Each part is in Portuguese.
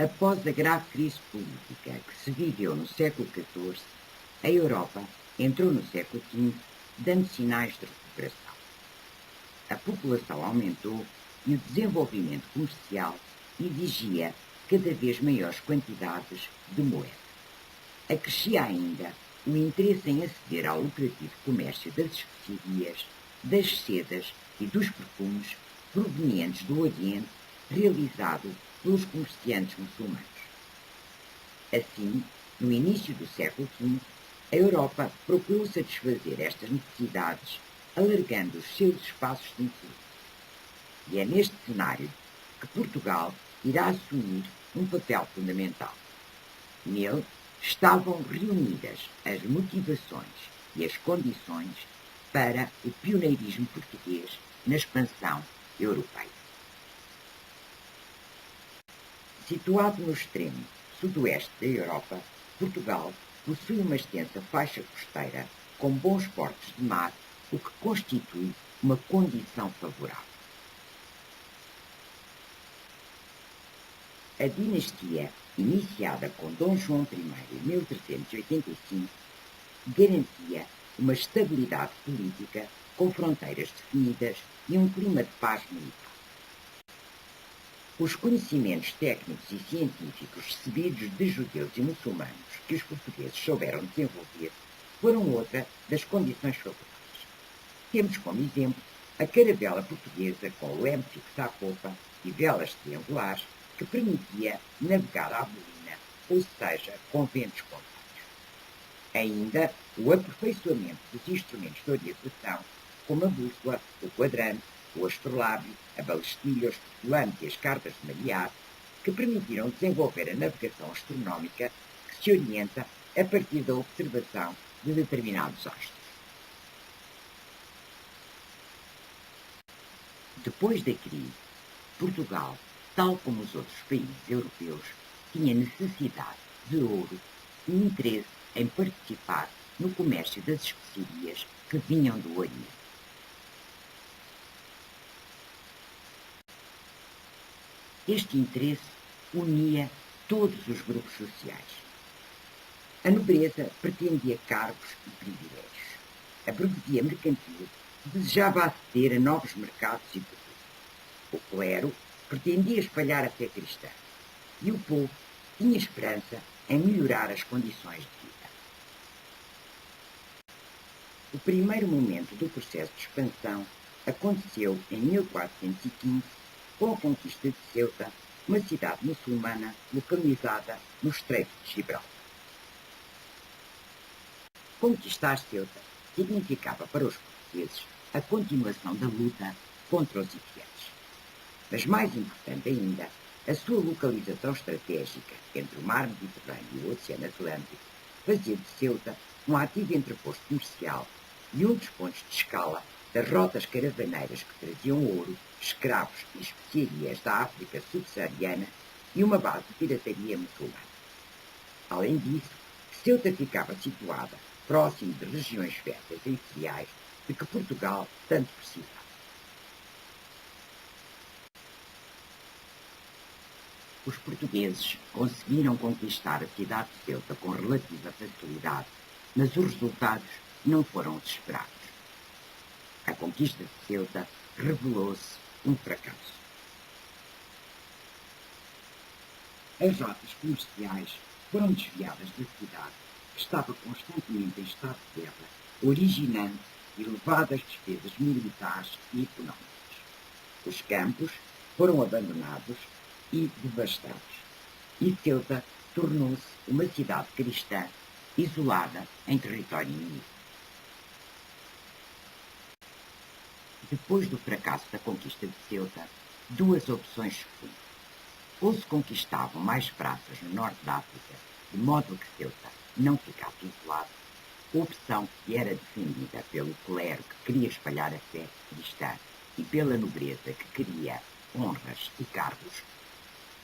Após a grave crise política que se viveu no século XIV, a Europa entrou no século XV, dando sinais de recuperação. A população aumentou e o desenvolvimento comercial exigia cada vez maiores quantidades de moeda. Acrescia ainda o interesse em aceder ao lucrativo comércio das especiarias, das sedas e dos perfumes provenientes do Oriente, realizado pelos comerciantes muçulmanos. Assim, no início do século XV, a Europa procurou satisfazer estas necessidades, alargando os seus espaços de influência. E é neste cenário que Portugal irá assumir um papel fundamental. Nele estavam reunidas as motivações e as condições para o pioneirismo português na expansão europeia. Situado no extremo sudoeste da Europa, Portugal possui uma extensa faixa costeira com bons portos de mar, o que constitui uma condição favorável. A dinastia, iniciada com Dom João I em 1385, garantia uma estabilidade política com fronteiras definidas e um clima de paz militar. Os conhecimentos técnicos e científicos recebidos de judeus e muçulmanos que os portugueses souberam desenvolver foram outra das condições favoráveis. Temos como exemplo a caravela portuguesa com leme fixo à popa e velas triangulares que permitia navegar à bolina, ou seja, com ventos contrários. Ainda o aperfeiçoamento dos instrumentos de orientação, como a bússola, o quadrante, o astrolábio, a balestilha, os tripulantes e as cartas de marear, que permitiram desenvolver a navegação astronómica que se orienta a partir da observação de determinados astros. Depois da crise, Portugal, tal como os outros países europeus, tinha necessidade de ouro e interesse em participar no comércio das especiarias que vinham do Oriente. Este interesse unia todos os grupos sociais. A nobreza pretendia cargos e privilégios. A burguesia mercantil desejava aceder a novos mercados e produtos. O clero pretendia espalhar a fé cristã e o povo tinha esperança em melhorar as condições de vida. O primeiro momento do processo de expansão aconteceu em 1415 com a conquista de Ceuta, uma cidade muçulmana localizada no Estreito de Gibraltar. Conquistar Ceuta significava para os portugueses a continuação da luta contra os efetivos. Mas mais importante ainda, a sua localização estratégica entre o mar Mediterrâneo e o Oceano Atlântico fazia de Ceuta um ativo entreposto comercial e um dos pontos de escala das rotas caravaneiras que traziam ouro, escravos e especiarias da África subsaariana e uma base de pirataria muçulmana. Além disso, Ceuta ficava situada próximo de regiões férteis em cereais de que Portugal tanto precisava. Os portugueses conseguiram conquistar a cidade de Ceuta com relativa facilidade, mas os resultados não foram os esperados. A conquista de Ceuta revelou-se um fracasso. As rotas comerciais foram desviadas da cidade, que estava constantemente em estado de guerra, originando elevadas despesas militares e económicas. Os campos foram abandonados e devastados, e Ceuta tornou-se uma cidade cristã isolada em território inimigo. Depois do fracasso da conquista de Ceuta, duas opções se fundam. Ou se conquistavam mais praças no norte da África, de modo que Ceuta não ficasse isolado, opção que era defendida pelo clero que queria espalhar a fé cristã e pela nobreza que queria honras e cargos,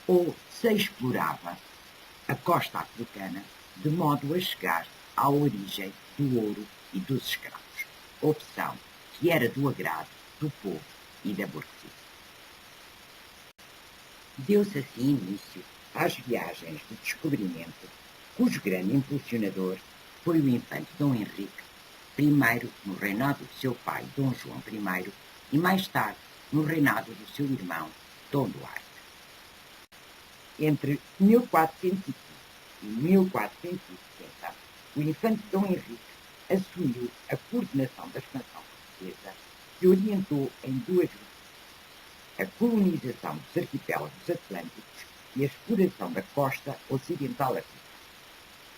ou se explorava a costa africana de modo a chegar à origem do ouro e dos escravos, opção que era do agrado do povo e da burguesia. Deu-se assim início às viagens de descobrimento, cujo grande impulsionador foi o infante Dom Henrique, primeiro no reinado de seu pai, Dom João I, e mais tarde no reinado do seu irmão, Dom Duarte. Entre 1415 e 1460, o infante Dom Henrique assumiu a coordenação da expansão portuguesa e orientou em duas linhas: a colonização dos arquipélagos atlânticos e a exploração da costa ocidental africana.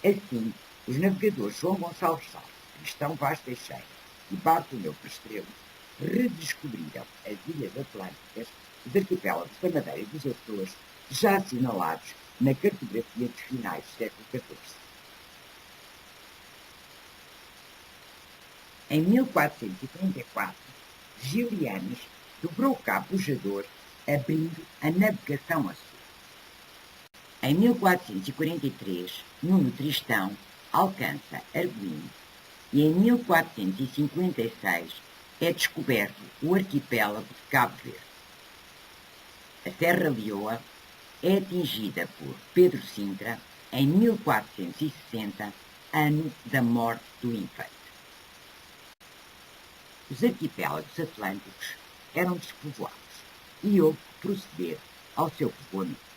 Assim, os navegadores João Gonçalves Salles, Cristão Vaz Teixeira e Bartolomeu Prestrelo redescobriram as ilhas atlânticas, os arquipélagos da Madeira e dos Açores, já assinalados na cartografia dos finais do século XIV. Em 1434, Gilianes dobrou o Cabo Bojador, abrindo a navegação a sul. Em 1443, Nuno Tristão alcança Arguim e em 1456 é descoberto o arquipélago de Cabo Verde. A Serra Leoa é atingida por Pedro Sintra em 1460, ano da morte do infante. Os arquipélagos atlânticos eram despovoados e houve que proceder ao seu povoamento.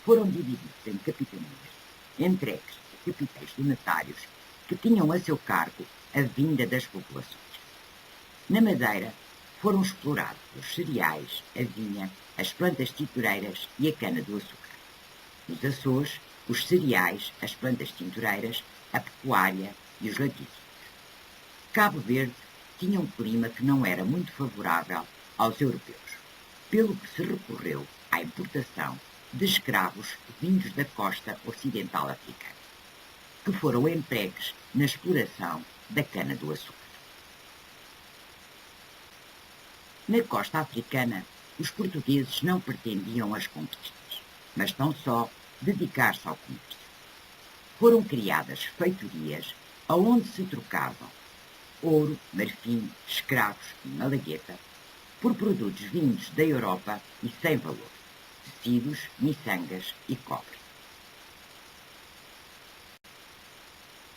Foram divididos em capitanias, entregues a capitães donatários que tinham a seu cargo a vinda das populações. Na Madeira, foram explorados os cereais, a vinha, as plantas tintureiras e a cana-do-açúcar. Nos Açores, os cereais, as plantas tintureiras, a pecuária e os laticínios. Cabo Verde tinha um clima que não era muito favorável aos europeus, pelo que se recorreu à importação de escravos vindos da costa ocidental africana, que foram empregues na exploração da cana-do-açúcar. Na costa africana, os portugueses não pretendiam as conquistas, mas tão só dedicar-se ao comércio. Foram criadas feitorias aonde se trocavam ouro, marfim, escravos e malagueta por produtos vindos da Europa e sem valor, tecidos, miçangas e cobre.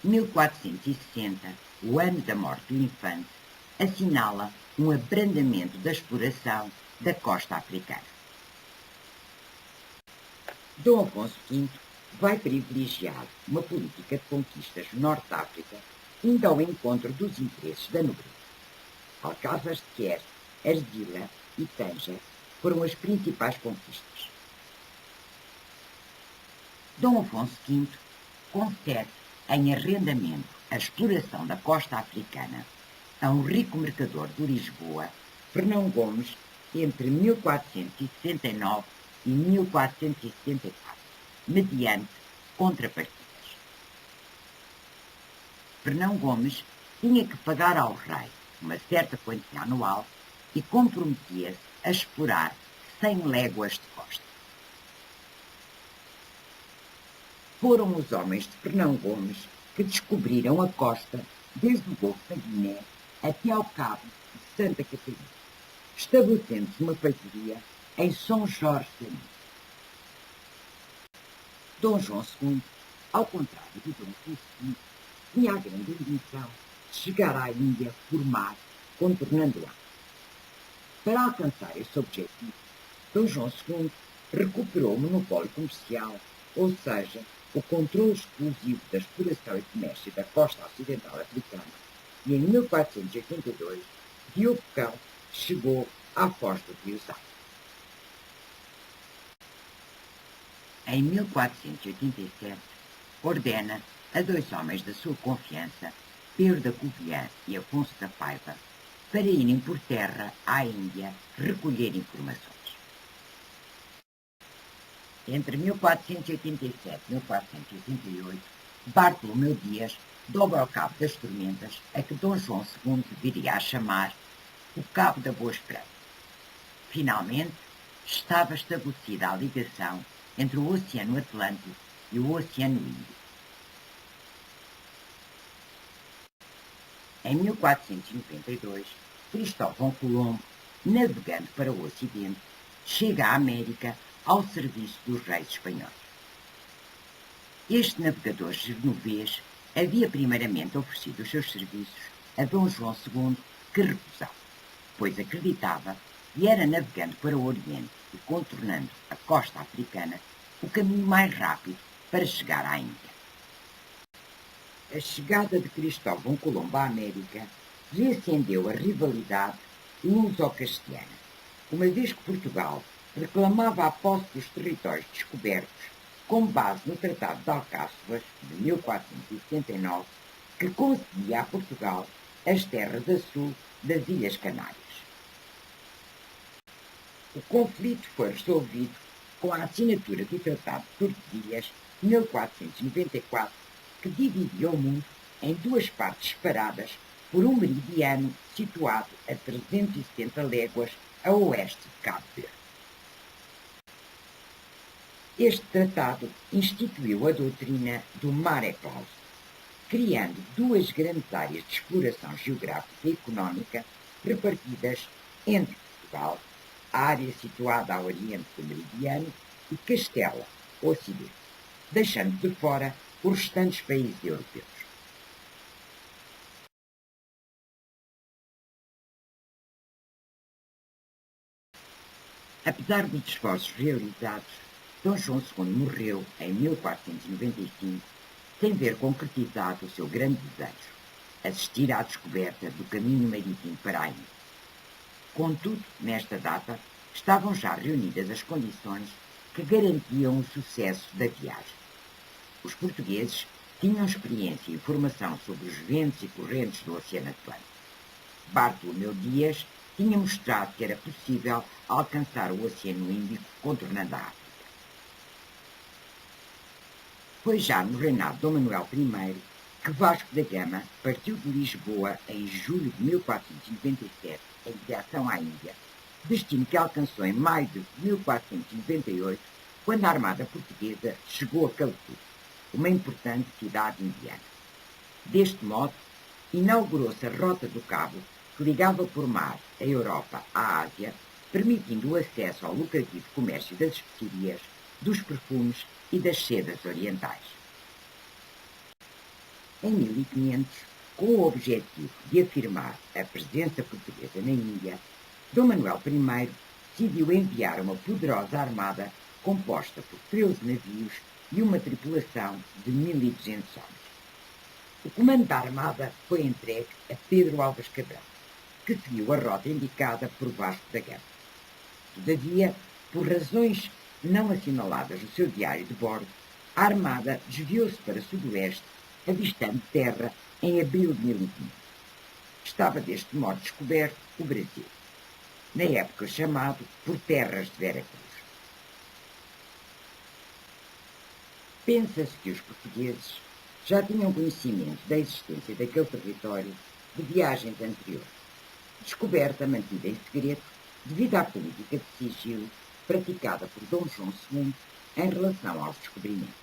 1460, o ano da morte do infante, assinala um abrandamento da exploração da costa africana. Dom Afonso V vai privilegiar uma política de conquistas no Norte de África, indo ao encontro dos interesses da nobreza. Alcáçar de Quer, Argila e Tanja foram as principais conquistas. Dom Afonso V concede em arrendamento a exploração da costa africana a um rico mercador de Lisboa, Fernão Gomes, entre 1469 e 1474, mediante contrapartidas. Fernão Gomes tinha que pagar ao rei uma certa quantia anual e comprometia-se a explorar 100 léguas de costa. Foram os homens de Fernão Gomes que descobriram a costa desde o Golfo da Guiné até ao Cabo de Santa Catarina, estabelecendo-se uma feitoria em São Jorge da Ilha. Dom João II, ao contrário de Dom Afonso V, tinha a grande ambição de chegar à Índia por mar, contornando o Acre. Para alcançar esse objetivo, Dom João II recuperou o monopólio comercial, ou seja, o controle exclusivo da exploração e comércio da costa ocidental africana, e em 1482, Diogo Cão chegou à foz do Rio Sal. Em 1487, ordena a dois homens da sua confiança, Pedro da Covilhã e Afonso da Paiva, para irem por terra à Índia recolher informações. Entre 1487 e 1488, Bartolomeu Dias dobra o Cabo das Tormentas, a que Dom João II viria a chamar o Cabo da Boa Esperança. Finalmente, estava estabelecida a ligação entre o Oceano Atlântico e o Oceano Índico. Em 1492, Cristóvão Colombo, navegando para o Ocidente, chega à América ao serviço dos reis espanhóis. Este navegador genovês havia primeiramente oferecido os seus serviços a Dom João II, que recusava, pois acreditava que era navegando para o Oriente e contornando a costa africana o caminho mais rápido para chegar à Índia. A chegada de Cristóvão Colombo à América reacendeu a rivalidade luso-castelhana, uma vez que Portugal reclamava a posse dos territórios descobertos com base no Tratado de Alcáçovas de 1479, que concedia a Portugal as terras a sul das Ilhas Canárias. O conflito foi resolvido com a assinatura do Tratado de Tordesilhas de 1494, que dividia o mundo em duas partes separadas por um meridiano situado a 370 léguas a oeste de Cabo Verde. Este tratado instituiu a doutrina do mare clausum, criando duas grandes áreas de exploração geográfica e económica repartidas entre Portugal, a área situada a oriente do meridiano, e Castela, ocidente, deixando de fora os restantes países europeus. Apesar dos esforços realizados, Dom João II morreu em 1495 sem ver concretizado o seu grande desejo, assistir à descoberta do caminho marítimo para a Índia. Contudo, nesta data, estavam já reunidas as condições que garantiam o sucesso da viagem. Os portugueses tinham experiência e informação sobre os ventos e correntes do Oceano Atlântico. Bartolomeu Dias tinha mostrado que era possível alcançar o Oceano Índico contornando a África. Foi já no reinado de Dom Manuel I que Vasco da Gama partiu de Lisboa em julho de 1497 em direção à Índia, destino que alcançou em maio de 1498, quando a Armada Portuguesa chegou a Calcutá, uma importante cidade indiana. Deste modo, inaugurou-se a Rota do Cabo, que ligava por mar a Europa à Ásia, permitindo o acesso ao lucrativo comércio das especiarias, dos perfumes e das sedas orientais. Em 1500, com o objetivo de afirmar a presença portuguesa na Índia, Dom Manuel I decidiu enviar uma poderosa armada composta por 13 navios e uma tripulação de 1.200 homens. O comando da armada foi entregue a Pedro Álvares Cabral, que seguiu a rota indicada por Vasco da Gama. Todavia, por razões não assinaladas no seu diário de bordo, a armada desviou-se para sudoeste, avistando terra em abril de 1500. Estava deste modo descoberto o Brasil, na época chamado por Terras de Vera Cruz. Pensa-se que os portugueses já tinham conhecimento da existência daquele território de viagens anteriores, descoberta mantida em segredo devido à política de sigilo praticada por Dom João II em relação aos descobrimentos.